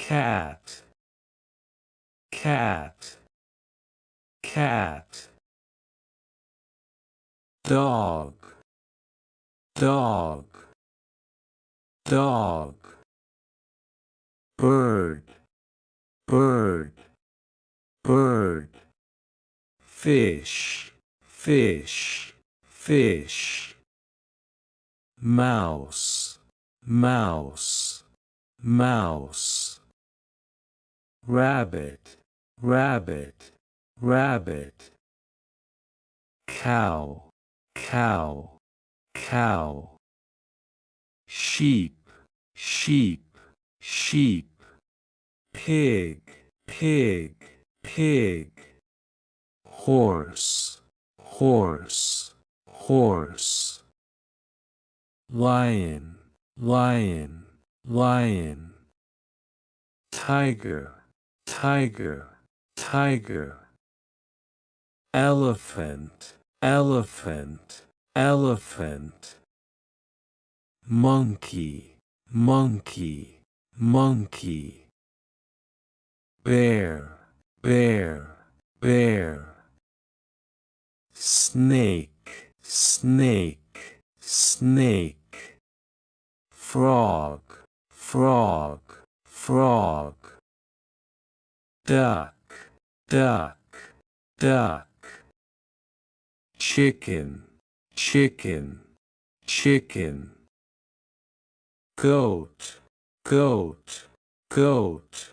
cat, cat, cat. Dog, dog, dog. Bird, bird, bird. Fish, fish, fish. Mouse, mouse, mouse. Rabbit, rabbit, rabbit. Cow, cow, cow. Sheep, sheep, sheep. Pig, pig, pig. Horse, horse, horse. Lion, lion, lion. Tiger, tiger, tiger. Elephant, elephant, elephant. Monkey, monkey, monkey. Bear, bear, bear. Snake, snake, snake. Frog, frog, frog. Duck, duck, duck. Chicken, chicken, chicken. Goat, goat, goat.